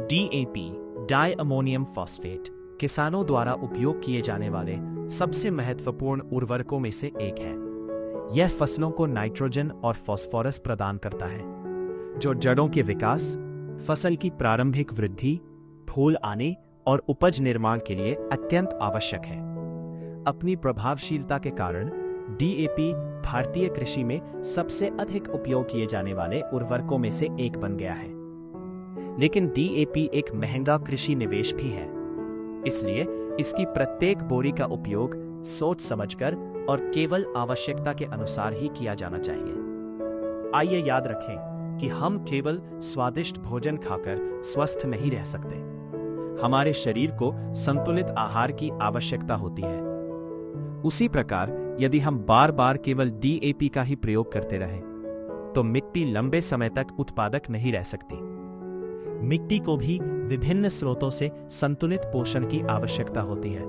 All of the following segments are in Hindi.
डीएपी डाई अमोनियम फॉस्फेट किसानों द्वारा उपयोग किए जाने वाले सबसे महत्वपूर्ण उर्वरकों में से एक है। यह फसलों को नाइट्रोजन और फास्फोरस प्रदान करता है, जो जड़ों के विकास, फसल की प्रारंभिक वृद्धि, फूल आने और उपज निर्माण के लिए अत्यंत आवश्यक है। अपनी प्रभावशीलता के कारण डीएपी भारतीय कृषि में सबसे अधिक उपयोग किए जाने वाले उर्वरकों में से एक बन गया है। लेकिन डीएपी एक महंगा कृषि निवेश भी है, इसलिए इसकी प्रत्येक बोरी का उपयोग सोच समझकर और केवल आवश्यकता के अनुसार ही किया जाना चाहिए। आइए याद रखें कि हम केवल स्वादिष्ट भोजन खाकर स्वस्थ नहीं रह सकते। हमारे शरीर को संतुलित आहार की आवश्यकता होती है। उसी प्रकार यदि हम बार बार केवल डीएपी का ही प्रयोग करते रहें, तो मिट्टी लंबे समय तक उत्पादक नहीं रह सकती। मिट्टी को भी विभिन्न स्रोतों से संतुलित पोषण की आवश्यकता होती है।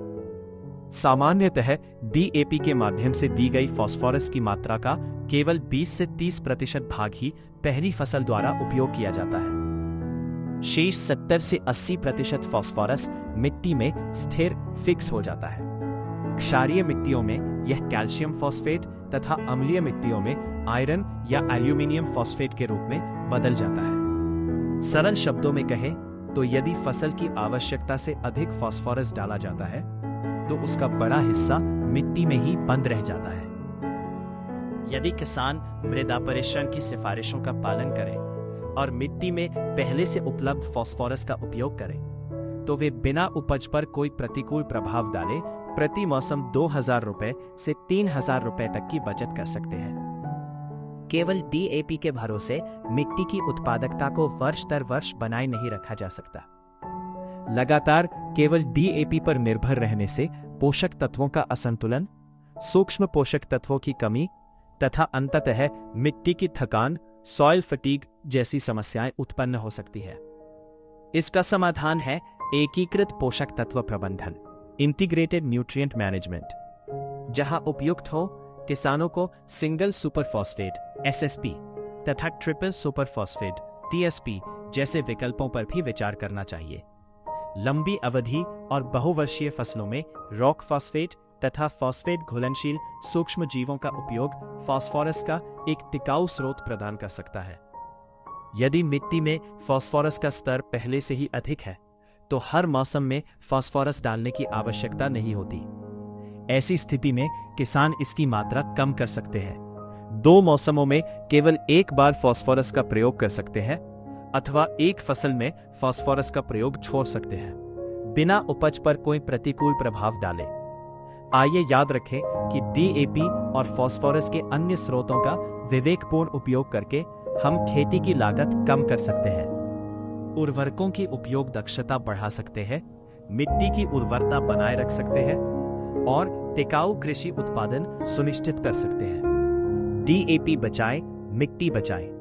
सामान्यतः डीएपी के माध्यम से दी गई फास्फोरस की मात्रा का केवल 20 से 30% भाग ही पहली फसल द्वारा उपयोग किया जाता है। शेष 70 से 80% फास्फोरस मिट्टी में स्थिर फिक्स हो जाता है। क्षारीय मिट्टियों में यह कैल्शियम फॉस्फेट तथा अम्लीय मिट्टियों में आयरन या एल्यूमिनियम फॉस्फेट के रूप में बदल जाता है। सरल शब्दों में कहें तो यदि फसल की आवश्यकता से अधिक फास्फोरस डाला जाता है, तो उसका बड़ा हिस्सा मिट्टी में ही बंद रह जाता है। यदि किसान मृदा परीक्षण की सिफारिशों का पालन करें और मिट्टी में पहले से उपलब्ध फास्फोरस का उपयोग करें, तो वे बिना उपज पर कोई प्रतिकूल प्रभाव डाले प्रति मौसम 2000 रुपए से 3000 रुपए तक की बचत कर सकते हैं। केवल डीएपी के भरोसे मिट्टी की उत्पादकता को वर्ष दर वर्ष बनाए नहीं रखा जा सकता। लगातार केवल डीएपी पर निर्भर रहने से पोषक तत्वों का असंतुलन, सूक्ष्म पोषक तत्वों की कमी तथा अंततः मिट्टी की थकान, सॉइल फटीग जैसी समस्याएं उत्पन्न हो सकती है। इसका समाधान है एकीकृत पोषक तत्व प्रबंधन, इंटीग्रेटेड न्यूट्रिएंट मैनेजमेंट, जहां उपयुक्त हो किसानों को सिंगल सुपर फॉस्फेट एसएसपी तथा ट्रिपल सुपर फॉस्फेट टीएसपी जैसे विकल्पों पर भी विचार करना चाहिए। लंबी अवधि और बहुवर्षीय फसलों में रॉक फॉस्फेट तथा फॉस्फेट घुलनशील सूक्ष्म जीवों का उपयोग फास्फोरस का एक टिकाऊ स्रोत प्रदान कर सकता है। यदि मिट्टी में फास्फोरस का स्तर पहले से ही अधिक है, तो हर मौसम में फास्फोरस डालने की आवश्यकता नहीं होती। ऐसी स्थिति में किसान इसकी मात्रा कम कर सकते हैं। 2 मौसमों में केवल एक बार फास्फोरस का प्रयोग कर सकते हैं अथवा एक फसल में फास्फोरस का प्रयोग छोड़ सकते हैं, बिना उपज पर कोई प्रतिकूल प्रभाव डाले। आइए याद रखें कि डीएपी और फास्फोरस के अन्य स्रोतों का विवेकपूर्ण उपयोग करके हम खेती की लागत कम कर सकते हैं, उर्वरकों की उपयोग दक्षता बढ़ा सकते हैं, मिट्टी की उर्वरता बनाए रख सकते हैं और टिकाऊ कृषि उत्पादन सुनिश्चित कर सकते हैं। डीएपी बचाएं, मिट्टी बचाएं।